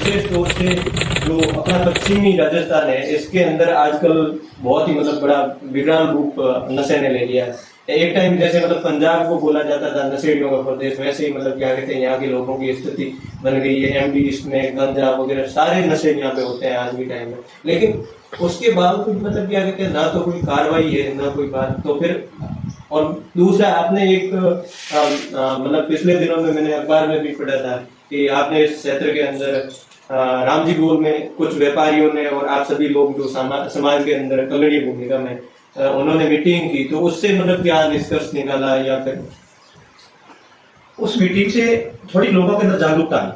विशेष तौर से जो अपना पश्चिमी राजस्थान है, इसके अंदर आजकल बहुत ही मतलब बड़ा विकराल रूप नशे ने ले लिया है। एक टाइम जैसे मतलब पंजाब को बोला जाता था नशेड़ियों का प्रदेश, वैसे ही मतलब क्या कहते हैं यहाँ के लोगों की स्थिति बन गई है। एमडी इसमें गांजा वगैरह सारे नशे यहाँ पे होते हैं आज के टाइम में, लेकिन उसके बावजूद मतलब क्या कहते हैं ना तो कोई कार्रवाई है ना कोई बात। तो फिर और दूसरा आपने एक मतलब पिछले दिनों में मैंने अखबार में भी पढ़ा था कि आपने इस क्षेत्र के अंदर रामजी गोल में कुछ व्यापारियों ने और आप सभी लोग जो समाज के अंदर अग्रणी भूमिका में उन्होंने मीटिंग की, तो उससे मतलब क्या निष्कर्ष निकाला या फिर उस मीटिंग से थोड़ी लोगों के अंदर जागरूकता आई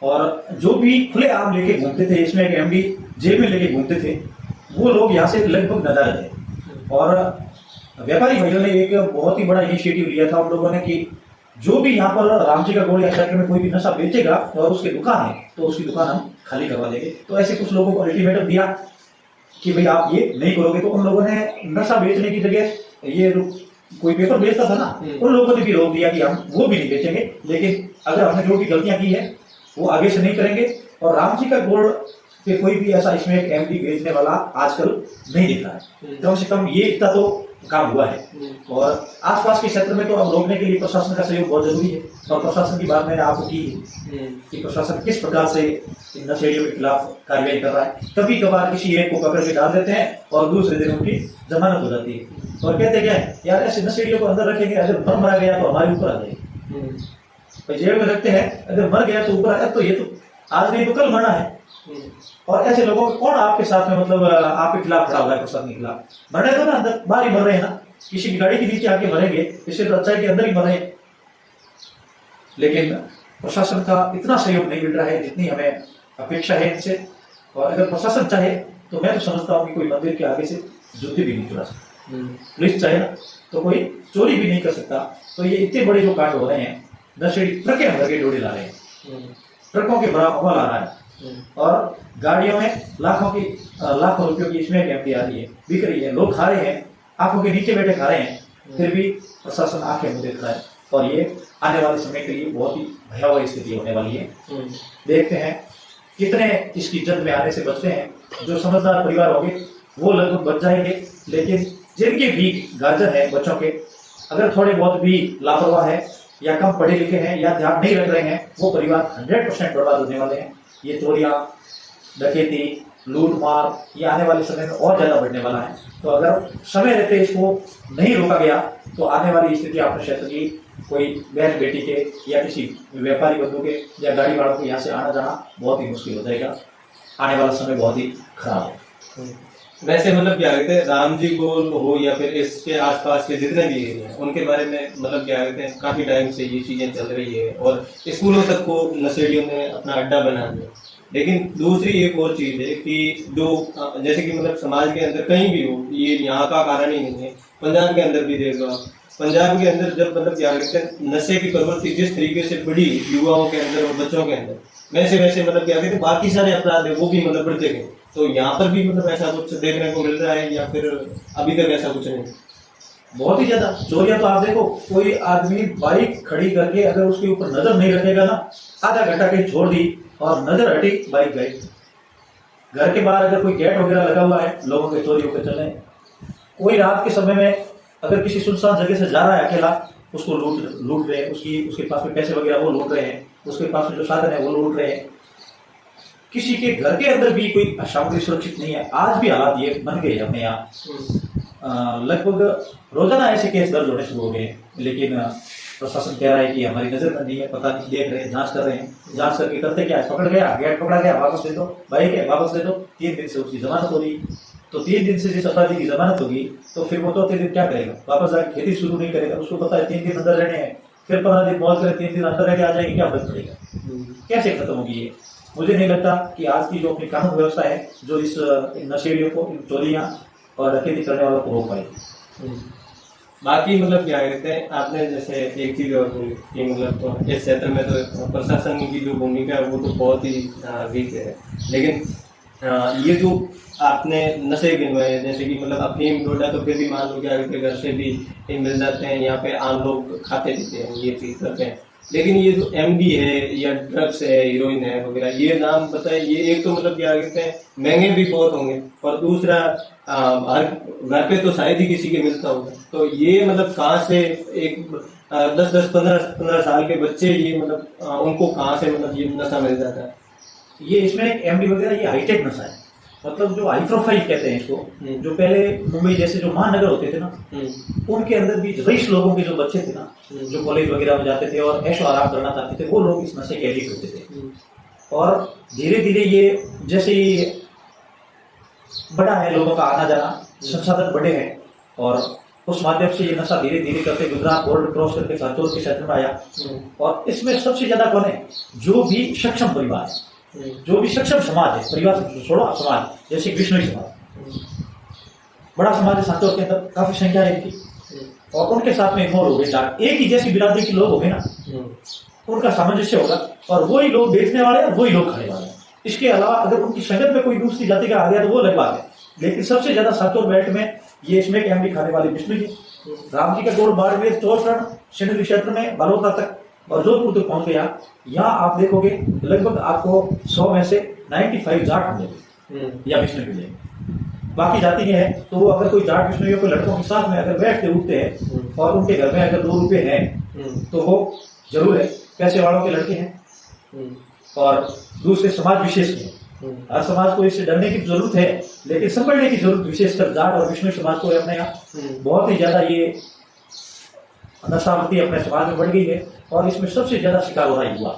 और जो भी खुले आम लेके घूमते थे, इसमें एक एमडी जेब में लेके घूमते थे, वो लोग यहाँ से लगभग नदारद थे। और व्यापारी भाइयों ने एक बहुत ही बड़ा इनिशिएटिव लिया था उन लोगों ने कि जो भी यहाँ पर रामजी का गोल या क्षेत्र में कोई भी नशा बेचेगा और उसकी दुकान है तो उसकी दुकान हम खाली करवा देंगे। तो ऐसे कुछ लोगों को अल्टीमेटम दिया कि भाई आप ये नहीं करोगे। तो उन लोगों ने नशा बेचने की जगह ये कोई पेपर बेचता था ना, उन लोगों ने भी रोक दिया कि हम वो भी नहीं बेचेंगे, लेकिन अगर हमने जो भी गलतियां की है वो आगे से नहीं करेंगे। और रामजी का गोल पे कोई भी ऐसा इसमें एक एमडी बेचने वाला आजकल नहीं दिख रहा है। कम से कम ये इतना तो काम हुआ है। और आसपास के क्षेत्र में तो अब रोकने के लिए प्रशासन का सहयोग बहुत जरूरी है। और प्रशासन की बात मैंने आपको की कि प्रशासन किस प्रकार से इन नशेड़ियों के खिलाफ कार्रवाई कर रहा है। कभी कभार किसी एक को पकड़ के डाल देते हैं और दूसरे दिन उनकी जमानत हो जाती है और कहते क्या है यार ऐसे नशेड़ियों को अंदर रखेंगे, अगर मर मरा गया तो हमारे ऊपर आ जाएगी। जेल में रखते हैं, अगर मर गया तो ऊपर आया, तो ये तो आज नहीं तो कल मरना है। और ऐसे लोगों को कौन आपके साथ में मतलब आपके खिलाफ खड़ा हुआ है, प्रशासन के खिलाफ? मरने दो ना, अंदर बाहर ही मर रहे हैं ना, किसी की गाड़ी के नीचे आके मरेंगे, इससे तो अच्छा है कि अंदर ही मरे। लेकिन प्रशासन का इतना सहयोग नहीं मिल रहा है जितनी हमें अपेक्षा है इनसे। और अगर प्रशासन चाहे तो मैं तो समझता हूँ कि कोई मंदिर के आगे से जूते भी नहीं चुरा सकता। पुलिस चाहे ना तो कोई चोरी भी नहीं कर सकता। तो ये इतने बड़े जो कांड हो रहे हैं, नशेड़ी ट्रकें भर के डोरे ला रहे हैं, ट्रकों के बड़ा अमल आ रहा है और गाड़ियों में लाखों रुपयों की इसमें एमडी आ रही है, बिक रही है, लोग खा रहे हैं, आंखों के नीचे बैठे खा रहे हैं, फिर भी प्रशासन आंखें मुंह देख रहा है। और ये आने वाले समय के लिए बहुत ही भयावह स्थिति होने वाली है। देखते हैं कितने इसकी जद में आने से बचते हैं। जो समझदार परिवार होंगे वो लगभग बच जाएंगे, लेकिन जिनके भी गार्जियन है बच्चों के, अगर थोड़े बहुत भी लापरवाह है या कम पढ़े लिखे हैं या ध्यान नहीं रख रहे हैं, वो परिवार 100% बर्बाद होने वाले हैं। ये चोरियां, डकैती, लूट मार ये आने वाले समय में और ज्यादा बढ़ने वाला है। तो अगर समय रहते इसको नहीं रोका गया तो आने वाली स्थिति अपने क्षेत्र की कोई बहन बेटी के या किसी व्यापारी बंधु के या गाड़ी वालों के यहाँ से आना जाना बहुत ही मुश्किल हो जाएगा। आने वाला समय बहुत ही खराब है। वैसे मतलब क्या कहते हैं रामजी गोल हो या फिर इसके आसपास के जितने भी एरिया हैं उनके बारे में मतलब क्या कहते हैं काफी टाइम से ये चीजें चल रही है और स्कूलों तक को नशेड़ियों ने अपना अड्डा बना दिया। लेकिन दूसरी एक और चीज है कि जो जैसे कि मतलब समाज के अंदर कहीं भी हो, ये यहाँ का कारण ही नहीं है, पंजाब के अंदर भी देखो, पंजाब के अंदर जब मतलब क्या कहते हैं नशे की प्रवृत्ति जिस तरीके से बढ़ी युवाओं के अंदर और बच्चों के अंदर, वैसे वैसे मतलब क्या कहते हैं बाकी सारे अपराध है वो भी मतलब बढ़ते गए। तो यहाँ पर भी मतलब ऐसा कुछ देखने को मिल रहा है या फिर अभी तक ऐसा कुछ नहीं? बहुत ही ज्यादा चोरियां तो आप देखो, कोई आदमी बाइक खड़ी करके अगर उसके ऊपर नजर नहीं रखेगा ना, आधा घंटा कहीं छोड़ दी और नजर हटी, बाइक गई। घर के बाहर अगर कोई गेट वगैरह लगा हुआ है, लोगों के चोरी होकर चले। कोई रात के समय में अगर किसी सुनसान जगह से जा रहा है अकेला, उसको लूट रहे हैं, उसके पास में पैसे वगैरह वो लूट रहे हैं, उसके पास में जो साधन है वो लूट रहे हैं। किसी के घर के अंदर भी कोई सामग्री सुरक्षित नहीं है। आज भी हालात ये बन गए अपने यहाँ। लगभग रोजाना ऐसे केस दर्ज होने शुरू हो गए, लेकिन प्रशासन कह रहा है कि हमारी नजर में नहीं है, पता नहीं, देख रहे हैं, जांच कर रहे हैं। जांच करके करते क्या है, पकड़ गया, गेट पकड़ा गया, वापस दे दो, बाइक है वापस दे दो। 3 दिन से उसकी जमानत होगी। तो 3 दिन से जिस अपराधी की जमानत होगी तो फिर वो 4 दिन क्या करेगा, वापस जाकर खेती शुरू नहीं करेगा। उसको पता है 3 दिन अंदर रहने हैं, फिर 15 दिन मौज करे, 3 दिन अंदर रह के आ जाएगी, क्या फर्क पड़ेगा? कैसे खत्म होगी ये? मुझे नहीं लगता कि आज की जो अपनी कानून व्यवस्था है जो इस नशेड़ियों को, इन चोरियां और डकैती करने वालों को रोक पाएगी। बाकी मतलब क्या कहते हैं आपने जैसे एक चीज और बोली कि मतलब तो इस क्षेत्र में तो प्रशासन की जो भूमिका है वो तो बहुत ही वीक है। लेकिन ये जो आपने नशे गिनवाए जैसे कि मतलब अफीम डोडा, तो फिर भी मान लो क्या कहते हैं घर से भी मिल जाते हैं, यहाँ पे आम लोग खाते पीते हैं, ये चीज करते हैं। लेकिन ये जो एमडी है या ड्रग्स है, हीरोइन है वगैरह, ये नाम बताए, ये एक तो मतलब क्या कहते हैं महंगे भी बहुत होंगे, और दूसरा हर घर पे तो शायद ही किसी के मिलता होगा। तो ये मतलब कहाँ से एक 10-10, 15 साल के बच्चे ये मतलब उनको कहाँ से मतलब ये नशा मिल जाता है? ये इसमें एमडी वगैरह ये हाईटेक नशा है, मतलब जो हाई प्रोफाइल कहते हैं इसको। जो पहले मुंबई जैसे जो महानगर होते थे ना, उनके अंदर भी रईस लोगों के जो बच्चे थे ना, जो कॉलेज वगैरह में जाते थे और ऐशो आराम करना चाहते थे, वो लोग इस नशे के एडिक्ट होते थे। और धीरे धीरे ये जैसे ही बड़ा है, लोगों का आना जाना, संसाधन बड़े हैं, और उस माध्यम से ये नशा धीरे धीरे करके गुजरात बॉर्डर क्रॉस करके सांचौर के क्षेत्र में आया। और इसमें सबसे ज्यादा कौन है? जो भी सक्षम परिवार है, जो भी सक्षम समाज है, परिवार से छोड़ो समाज, जैसे विष्णु समाज, बड़ा समाज है सांचौर के अंदर, काफी संख्या है इनकी, और उनके साथ में इन्वॉल्व हो गए। एक ही जैसी बिरादरी के लोग हो गए ना, उनका सामंजस्य होगा, और वही लोग बेचने वाले हैं, वही लोग खाने वाले हैं। इसके अलावा अगर उनकी संगत में कोई दूसरी जाति का आ गया तो वो अलग बात है, लेकिन सबसे ज्यादा सांचौर बेल्ट में ये इसमें एमडी खाने वाले विष्णु जी, राम जी का गौड़ बाड़मेर, चौसरण, सिंधु क्षेत्र में बलोदा तक और जोधपुर तक पहुंच गया। यहाँ आप देखोगे लगभग आपको 100 में से 95 जाट मिलेंगे या विष्णु मिलेंगे। बाकी जाति के हैं तो वो अगर कोई जाट विष्णु या कोई लड़कों के साथ में अगर बैठते उठते हैं और उनके घर में अगर 2 रुपए हैं तो वो जरूर है पैसे वालों के लड़के हैं और दूसरे समाज विशेष के हैं। हर समाज को इससे डरने की जरूरत है, लेकिन संभलने की जरूरत विशेषकर जाट और विष्णु समाज को अपने यहाँ बहुत ही ज्यादा ये नशावृत्ति अपने समाज में बढ़ गई है, और इसमें सबसे ज्यादा शिकार हो रहा है युवा।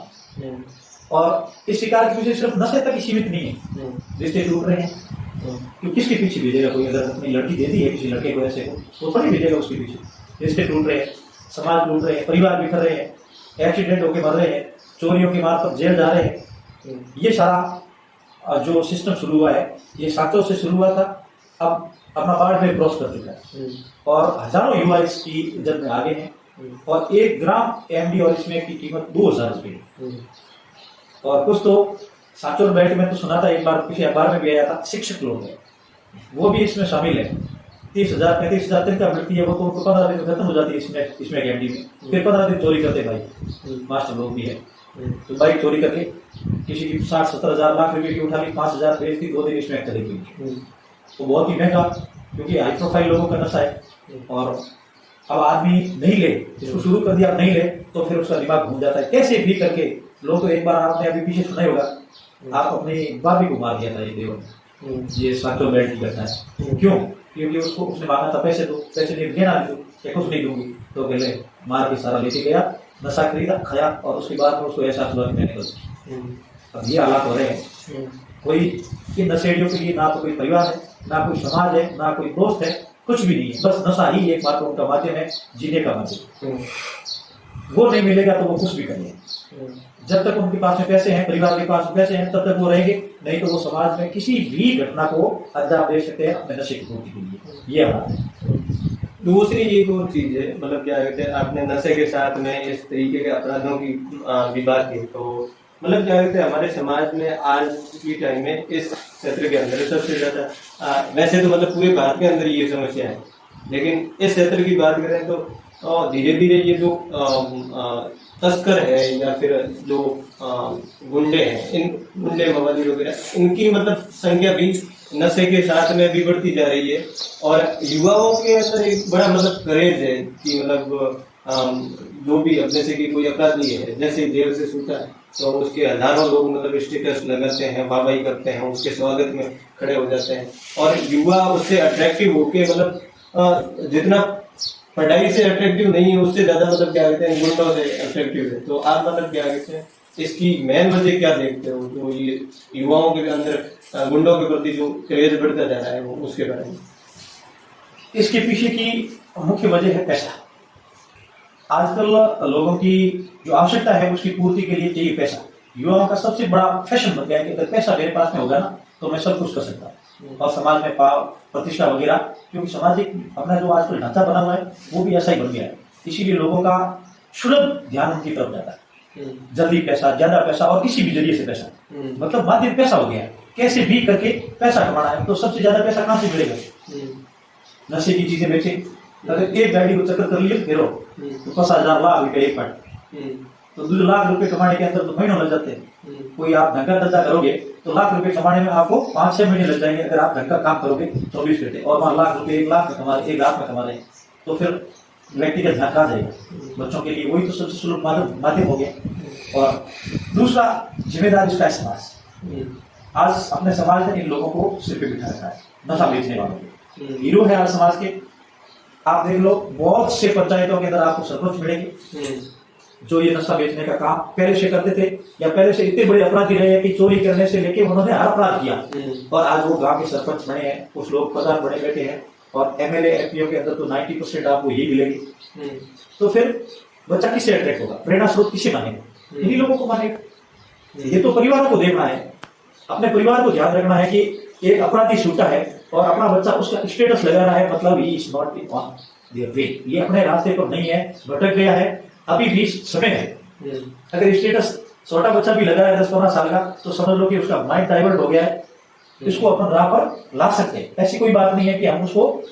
और इस शिकार के पीछे सिर्फ नशे तक ही सीमित नहीं है, रिश्ते टूट रहे हैं, क्योंकि किसके पीछे भेजेगा कोई? अगर अपनी लड़की दे दी है किसी लड़के को ऐसे को, तो थोड़ी भेजेगा उसके पीछे। रिश्ते टूट रहे हैं, समाज टूट रहे हैं, परिवार बिखर रहे हैं, एक्सीडेंट होकर मर रहे हैं, चोरियों के मार्फत जेल जा रहे हैं। ये सारा जो सिस्टम शुरू हुआ है, ये सांचौर से शुरू हुआ था, अब अपना बाढ़ में क्रॉस कर चुका है, और हजारों युवा इसकी इज्जत में आगे हैं। और 1 ग्राम एमडी और इसमें की कीमत 2000 रुपये है। और कुछ तो सांचौर बेल्ट में तो सुना था, एक बार किसी अखबार में भी आया था, शिक्षक लोग हैं वो भी इसमें शामिल है। 30,000 35,000 तक का मिलती है, वो तो उनको 15 दिन में खत्म हो जाती है इसमें एमडी में। फिर 15 दिन चोरी करते भाई, मास्टर लोग भी है, तो बाइक चोरी करके किसी की 60-70 हजार लाख रुपए की उठा ली, 5,000 बेच दी, 2 दिन इसमें चली गई। तो बहुत ही महंगा, क्योंकि हाई प्रोफाइल लोगों का नशा है। और अब आदमी नहीं ले, इसको शुरू कर दिया, नहीं ले तो फिर उसका दिमाग घूम जाता है कैसे भी करके। लोग तो एक बार आपने अभी पीछे सुना ही होगा, आप अपनी भाभी को मार दिया था ये देव, ये सांचौर बेल्ट की घटना है। क्यों? क्योंकि उसने मांगा था पैसे दो, पैसे नहीं देना, कुछ नहीं दूंगी, तो पहले मार के सारा लेके गया, नशा खरीदा, खाया, और उसके बाद में उसको एहसास हुआ कि मैंने गलती। अब ये हालात हो रहे हैं। कोई इन नशेड़ियों के लिए ना तो कोई परिवार है, ना कोई समाज है, ना कोई दोस्त है, कुछ भी नहीं है, बस नशा ही एकमात्र उनका माध्यम है, जीने का माध्यम। वो नहीं मिलेगा तो वो कुछ भी करेंगे। जब तक उनके पास में पैसे हैं, परिवार के पास में पैसे हैं, तब तक वो रहेंगे, नहीं तो वो समाज में किसी भी घटना को अंजाम दे सकते हैं अपने नशे की पूर्ति के लिए। ये बात है। दूसरी एक और चीज है, मतलब क्या कहते हैं, आपने नशे के साथ में इस तरीके के अपराधों की भी बात की, तो मतलब क्या कहते हैं हमारे समाज में आज की टाइम में इस क्षेत्र के अंदर सबसे ज्यादा, वैसे तो मतलब पूरे भारत के अंदर ये समस्या है, लेकिन इस क्षेत्र की बात करें तो धीरे धीरे ये जो तस्कर है या फिर जो गुंडे हैं, इन गुंडे मवाली वगैरह, इनकी मतलब संख्या भी नशे के साथ में भी बढ़ती जा रही है। और युवाओं के अंदर एक बड़ा मतलब करेज है कि मतलब जो भी अब जैसे कि कोई अपराधी है, जैसे जेल से छूटा है तो उसके हजारों लोग मतलब स्टेटस लगाते हैं, वाहवाही करते हैं, उसके स्वागत में खड़े हो जाते हैं, और युवा उससे अट्रैक्टिव होके मतलब जितना पढ़ाई से अट्रैक्टिव नहीं है, उससे ज्यादा मतलब क्या कहते हैं गुंडों से अट्रैक्टिव है। तो आप मतलब क्या कहते हैं इसकी मेन वजह क्या देखते हो, जो ये युवाओं के अंदर गुंडों के प्रति जो क्रेज बढ़ता जा रहा है, वो उसके बारे में? इसके पीछे की मुख्य वजह है पैसा। आजकल लोगों की जो आवश्यकता है उसकी पूर्ति के लिए चाहिए पैसा। युवाओं का सबसे बड़ा फैशन बन गया है कि अगर पैसा मेरे पास में होगा ना तो मैं सब कुछ कर सकता हूँ, और समाज में प्रतिष्ठा वगैरह, क्योंकि सामाजिक अपना जो आजकल ढांचा बना हुआ है वो भी ऐसा ही बन गया है। इसीलिए लोगों का सुलभ ध्यान उनकी तरफ जाता है, जल्दी पैसा, ज्यादा पैसा, और किसी भी जरिए से पैसा, मतलब माध्यम पैसा हो गया है, कैसे भी करके पैसा कमाना है। तो सबसे ज्यादा पैसा कहाँ से मिलेगा? नशे की चीजें बेचे, अगर एक गाड़ी को चक्कर कर लिए फिर तो 50,000 लाख रुपये एक पट, तो 2 लाख रुपए कमाने के अंदर तो महीनों लग जाते हैं। कोई आप ढंग का धंधा करोगे तो लाख रुपए कमाने में आपको 5-6 महीने लग जाएंगे अगर आप ढंग का काम करोगे 24 घंटे, और वहां लाख रुपए 1 लाख में कमा रहे, 1 लाख में कमा रहे, तो फिर व्यक्ति का ध्यान कहाँ जाएगा बच्चों के लिए? वही तो सबसे सुलभ माध्यम हो गया। और दूसरा जिम्मेदार इसका समाज। आज अपने समाज ने इन लोगों को सिर पे बिठा रखा है, नशा बेचने वालों को। हीरो है आज समाज के। आप देख लो बहुत से पंचायतों के अंदर आपको सरपंच मिलेंगे जो ये नशा बेचने का काम पहले से करते थे, या पहले से इतने बड़े अपराधी रहे हैं कि चोरी करने से लेके उन्होंने हर अपराध किया, और आज वो गांव के सरपंच बने हैं, कुछ लोग प्रधान बने बैठे हैं, और एमएलए एमपीओ के अंदर तो 90% आपको यही मिलेगी। तो फिर बच्चा किससे अट्रैक्ट होगा? प्रेरणा स्रोत किसे मानेगा? इन्हीं लोगों को मानेगा। ये तो परिवारों को देखना है, अपने परिवार को ध्यान रखना है कि एक अपराधी छूटा है और अपना बच्चा उसका स्टेटस लगा रहा है, मतलब he is not on their way, ये अपने रास्ते पर नहीं है, भटक गया है, अभी भी समय है। अगर स्टेटस छोटा बच्चा भी लगा है 10-15 साल का, तो समझ लो कि उसका माइंड डाइवर्ट हो गया है, इसको अपन राह पर ला सकते हैं। ऐसी कोई बात नहीं है कि हम उसको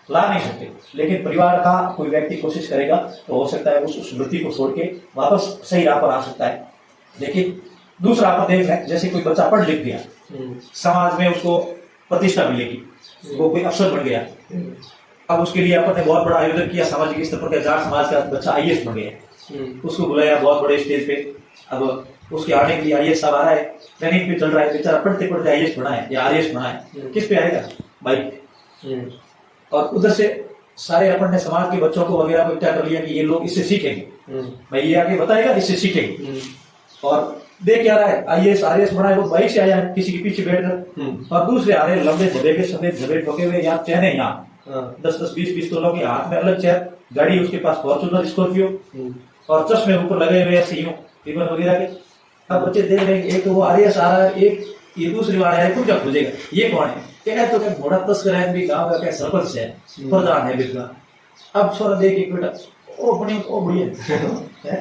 ला नहीं सकते, लेकिन परिवार का कोई व्यक्ति कोशिश करेगा तो हो सकता है उस वृत्ति को छोड़ के वापस सही राह पर आ सकता है। लेकिन दूसरा अपन देख लें, जैसे कोई बच्चा पढ़ लिख गया, समाज में उसको प्रतिष्ठा मिलेगी, वो कोई अफसर बन गया, अब उसके लिए अपन ने बहुत बड़ा आयोजन किया, सामाजिक स्तर पर जाट समाज का बच्चा आईएएस बन गया, उसको बुलाया बहुत बड़े स्टेज पे, अब उसके आने के लिए आईएएस साहब आ रहा है, ट्रेनिंग पे चल रहा है, बेचारा पढ़ते पढ़ते आईएएस बना है या आरएएस बना है, किस पे आएगा? बाइक। और उधर से सारे अपन ने समाज के बच्चों को वगैरह को क्या कर लिया कि ये लोग इससे सीखेंगे, भाई ये आगे बताएगा, इससे सीखेंगे। और देख क्या रहा है, आईएएस आरएएस बना है, वो बाइक से आया है किसी के पीछे बैठकर, और दूसरे आ रहे लंबे झबे के सफेद झबे ठोके हुए, यहाँ चैन है, यहाँ 10-10, 20-20 तोलों के हाथ में अलग चैन, गाड़ी उसके पास फॉर्च्यूनर स्कॉर्पियो, और चश्मे ऊपर लगे हुए ऐसे यूं टिफिन वगैरह के। अब बच्चे देख रहे हैं एक तो वो आरएएस आ रहा है, एक ये दूसरी बार है, क्या खोजेगा, ये कौन है? क्या तो क्या घोड़ा तस्कर है, भी गाँव का क्या सरपंच है, प्रधान है बिल्कुल। अब छोरा देख एक बेटा ओ बढ़िया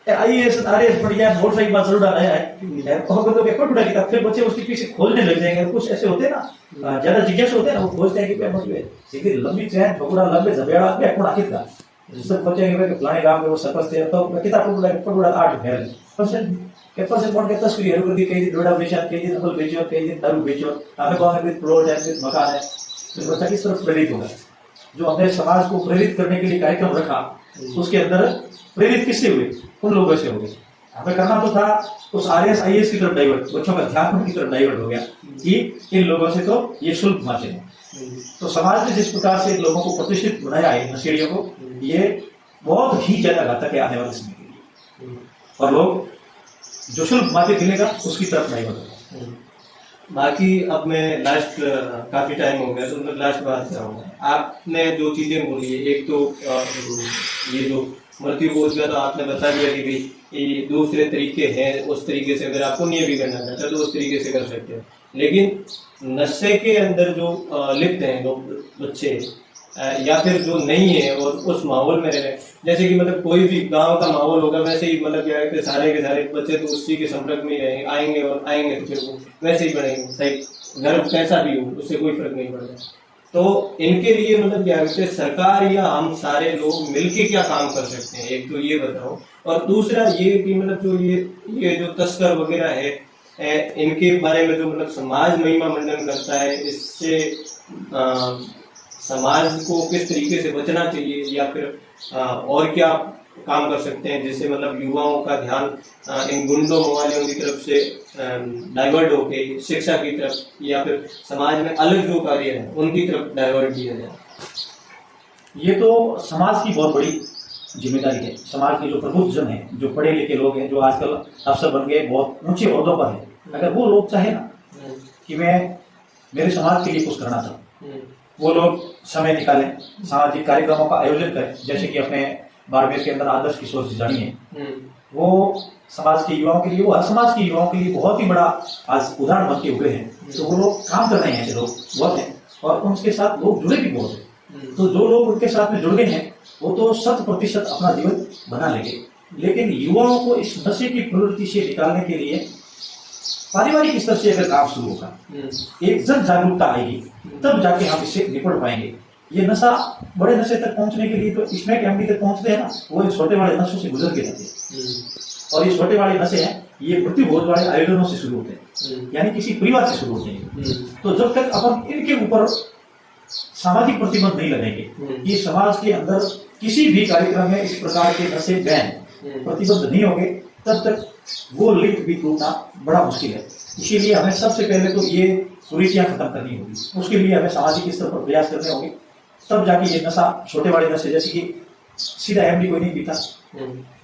आईएएस आरएएस बढ़िया मोटरसाइकिल पर चढ़ा रहा है, और तो पेपर उड़ा किताब, फिर बच्चे उसके पीछे खोजने लग जाएंगे। कुछ ऐसे होते हैं ना, ज्यादा जिज्ञासु होते हैं ना, वो खोजते हैं कि क्या मतलब है, सीधी लंबी चैन ठोकरा लंबे झबेड़ा पे कौन आखिर का सब बच्चे के फलाने गांव में वो सरपंच थे, तो किताब पढ़ 8 फेल परसेंट के परसेंट कौन के तस्करी है, कर दी कई दिन डोडा बेचा, कई दिन अमल बेचो, कई दिन दारू बेचो, हमें कौन है प्लॉट है, मकान है, तो बच्चा किस तरफ प्रेरित होगा? जो हमने समाज को प्रेरित करने के लिए कार्यक्रम रखा, उसके अंदर प्रेरित किससे हुए? उन लोगों से हो गए। हमें करना तो था उस आरएएस आईएएस की तरफ डाइवर्ट, बच्चों का ध्यान उनकी तरफ डाइवर्ट हो गया कि इन लोगों से तो ये शुल्क माध्यम है। तो समाज ने जिस प्रकार से लोगों को प्रतिष्ठित बनाया है नशेड़ियों को, ये बहुत ही ज्यादा घातक है आने वाले समय के लिए, और लोग जो शुल्क माध्यम मिलेगा उसकी तरफ डाइवर्ट होगा। बाकी अब मैं लास्ट काफी टाइम हो गया, तो मैं लास्ट बात करूँगा। आपने जो चीजें बोली है, एक तो ये जो मृत्यु कोष का तो आपने बता दिया कि भाई ये दूसरे तरीके हैं, उस तरीके से अगर आपको नहीं भी करना चाहते तो उस तरीके से कर सकते हैं। लेकिन नशे के अंदर जो लिप्त हैं लोग, बच्चे या फिर जो नहीं है और उस माहौल में रह रहे, जैसे कि मतलब कोई भी गांव का माहौल होगा वैसे ही, मतलब क्या है कि सारे के सारे बच्चे तो उसी के संपर्क में रहेंगे, आएंगे और आएंगे तो फिर वो वैसे ही बढ़ेंगे, सही घर कैसा भी हो उससे कोई फर्क नहीं पड़ता। तो इनके लिए मतलब क्या है, सरकार या हम सारे लोग मिलके क्या काम कर सकते हैं, एक तो ये बताओ, और दूसरा ये कि मतलब जो ये जो तस्कर वगैरह है, इनके बारे में जो मतलब समाज महिमा मंडन करता है, इससे समाज को किस तरीके से बचना चाहिए, या फिर और क्या काम कर सकते हैं जिससे मतलब युवाओं का ध्यान इन गुंडों मवालियों की तरफ से डाइवर्ट होके शिक्षा की तरफ, या फिर समाज में अलग जो कार्य है उनकी तरफ डाइवर्ट किया जाए? ये तो समाज की बहुत बड़ी जिम्मेदारी है। समाज के जो प्रबुद्ध जन है, जो पढ़े लिखे लोग हैं, जो आजकल अफसर बन गए, बहुत ऊंचे ओहदों पर है, अगर वो लोग चाहे ना कि मैं मेरे समाज के लिए कुछ करना चाहूँ, वो लोग समय निकालें, सामाजिक कार्यक्रमों का आयोजन करें, जैसे कि अपने बाड़मेर के अंदर आदर्श किशोर से जानी है, वो समाज के युवाओं के लिए, वो हर समाज के युवाओं के लिए बहुत ही बड़ा आज उदाहरण बन के उभरे हैं। तो वो लोग काम कर रहे हैं, ऐसे लोग बहुत हैं, और उनके साथ लोग जुड़े भी बहुत हैं। तो जो लोग उनके साथ में जुड़ गए हैं वो तो 100% अपना जीवन बना लेंगे। लेकिन युवाओं को इस नशे की प्रवृत्ति से निकालने के लिए पारिवारिक स्तर से अगर काम शुरू होगा, एक जन जागरूकता आएगी, तब जाके हम इससे निपट पाएंगे। ये नशा बड़े नशे तक पहुंचने के लिए तो स्मैक एमडी तक पहुंचते हैं ना, वो छोटे वाले नशों से गुजर के जाते हैं। और ये छोटे वाले नशे हैं, ये मृत्यु भोज वाले आयोजनों से शुरू होते हैं, यानी किसी परिवार से शुरू होते हैं। तो जब तक अपन इनके ऊपर सामाजिक प्रतिबंध नहीं लगाएंगे कि समाज के अंदर किसी भी कार्यक्रम में इस प्रकार के नशे बैन प्रतिबंध नहीं होंगे, तब तक वो लिंक भी टूटना बड़ा मुश्किल है। इसीलिए हमें सबसे पहले तो ये कुरीतियां खत्म करनी होगी, उसके लिए हमें सामाजिक स्तर पर प्रयास करने होंगे, तब जाके ये नशा, छोटे बड़े नशे जैसे कि सीधा एमडी कोई नहीं पीता,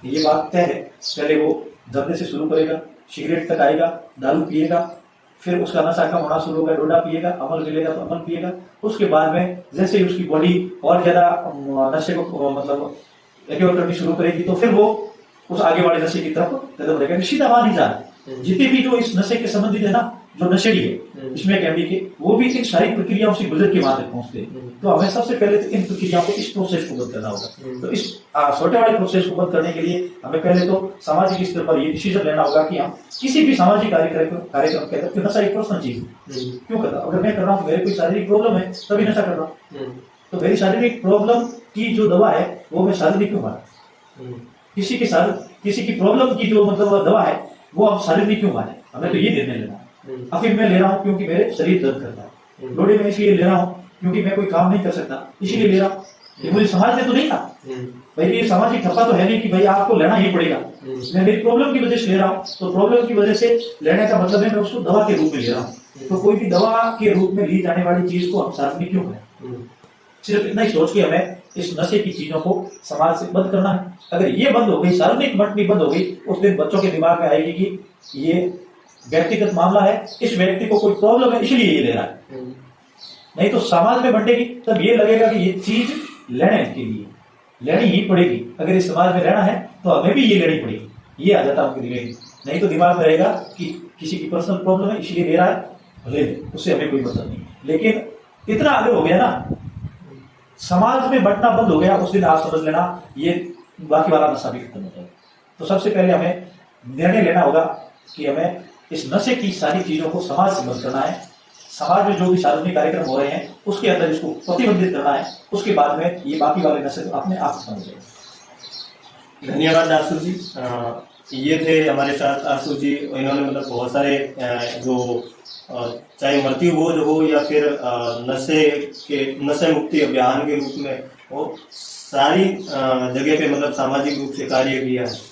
ये बात तय है। पहले वो जमने से शुरू करेगा, सिगरेट तक आएगा, दारू पिएगा, फिर उसका नशा कम होना शुरू होगा, डोडा पिएगा, अमल मिलेगा तो अमल पिएगा। उसके बाद में जैसे ही उसकी बॉडी और ज्यादा नशे को मतलब एक्योर करनी शुरू करेगी, तो फिर वो उस आगे वाले नशे की तरफ कदम रहेगा। सीधा वहां नहीं जाना। जितने भी जो इस नशे के संबंधित है ना, जो नशेड़ी है इसमें कैमडी के, वो भी इन सारी प्रक्रियाओं से गुजर के वहां तक पहुंचते हैं। तो हमें सबसे पहले तो इन प्रक्रियाओं को, इस प्रोसेस को बंद करना होगा। तो इस छोटे वाले प्रोसेस को बंद करने के लिए हमें पहले तो सामाजिक स्तर पर ये डिसीजन लेना होगा कि हम किसी भी सामाजिक कार्यक्रम के अंदर नशा एक पर्सनल चीज क्यों कर रहा हूँ। अगर मैं कर रहा हूँ, मेरे कोई शारीरिक प्रॉब्लम है तभी नशा कर रहा हूँ, तो मेरी शारीरिक प्रॉब्लम की जो दवा है वो मैं शारीरिक क्यों माने। किसी की प्रॉब्लम की जो मतलब दवा है वो हम शारीरिक क्यों माने। हमें तो ये निर्णय लेना है। अफीम मैं ले रहा हूँ क्योंकि मेरे शरीर दर्द करता है, लोड़ी में इसलिए ले रहा हूँ क्योंकि मैं कोई काम नहीं कर सकता, इसीलिए ले रहा हूँ। ये मुझे समाज ने तो नहीं कहा भाई, ये सामाजिक ठप्पा तो है नहीं कि भाई आपको लेना ही पड़ेगा। मैं मेरी प्रॉब्लम की वजह से ले रहा हूँ, तो प्रॉब्लम की वजह से लेने का मतलब है मैं उसको दवा के रूप में ले रहा हूँ। तो कोई भी दवा के रूप में ली जाने वाली चीज को हम सार्वजनिक क्यों करें। सिर्फ इतना ही सोच के हमें इस नशे की चीजों को समाज से बंद करना है। अगर ये बंद हो गई, सार्वजनिक बंटनी बंद हो गई, उस दिन बच्चों के दिमाग में आएगी कि ये व्यक्तिगत मामला है, इस व्यक्ति को कोई प्रॉब्लम है इसलिए ये ले रहा है। नहीं तो समाज में बंटेगी, तब ये लगेगा कि ये चीज लेने के लिए लेनी ही पड़ेगी। अगर इस समाज में रहना है तो हमें भी ये लेनी पड़ेगी, ये आ जाता उनके दिमाग में। नहीं तो दिमाग में रहेगा कि किसी की पर्सनल प्रॉब्लम है इसलिए ले रहा है, भले ले, उससे हमें कोई मतलब नहीं। लेकिन इतना आगे हो गया ना, समाज में बंटना बंद हो गया, उस दिन आप समझ लेना ये बाकी वाला नशा भी खत्म हो जाएगा। तो सबसे पहले हमें निर्णय लेना होगा कि हमें इस नशे की सारी चीजों को समाज से बंद करना है। समाज में जो भी सार्वजनिक कार्यक्रम हो रहे हैं उसके अंदर इसको प्रतिबंधित करना है। उसके बाद में ये बाकी वाले नशे तो अपने आप खत्म हो जाएगा। धन्यवाद आशु जी। ये थे हमारे साथ आशु जी। इन्होंने मतलब बहुत सारे जो चाहे मृत्यु बोझ हो या फिर नशे मुक्ति अभियान के रूप में वो सारी जगह पे मतलब सामाजिक रूप से कार्य किया है।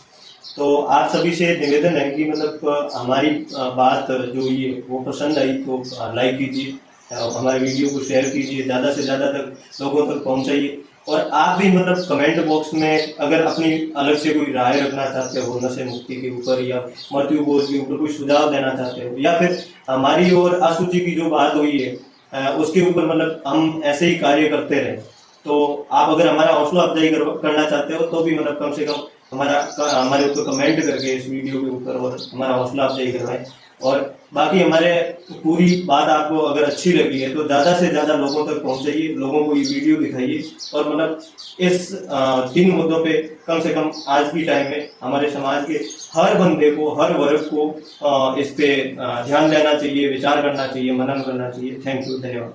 तो आप सभी से निवेदन है कि मतलब हमारी बात जो ये वो पसंद आई तो लाइक कीजिए, हमारे वीडियो को शेयर कीजिए, ज़्यादा से ज़्यादा तक लोगों तक पहुंचाइए। और आप भी मतलब कमेंट बॉक्स में अगर अपनी अलग से कोई राय रखना चाहते हो नशे मुक्ति के ऊपर या मृत्यु बोझ के ऊपर कोई सुझाव देना चाहते हो, या फिर हमारी और आशु जी की जो बात हुई है उसके ऊपर मतलब हम ऐसे ही कार्य करते रहे, तो आप अगर हमारा हौसला अफजाई करना चाहते हो तो भी मतलब कम से कम हमारे ऊपर कमेंट करके इस वीडियो के ऊपर और हमारा हौसला अफजाई करवाएं। और बाकी हमारे पूरी बात आपको अगर अच्छी लगी है तो ज़्यादा से ज़्यादा लोगों तक पहुंचाइए, लोगों को ये वीडियो दिखाइए। और मतलब इस 3 मुद्दों पे कम से कम आज की टाइम में हमारे समाज के हर बंदे को, हर वर्ग को इस पे ध्यान देना चाहिए, विचार करना चाहिए, मनन करना चाहिए। थैंक यू, धन्यवाद।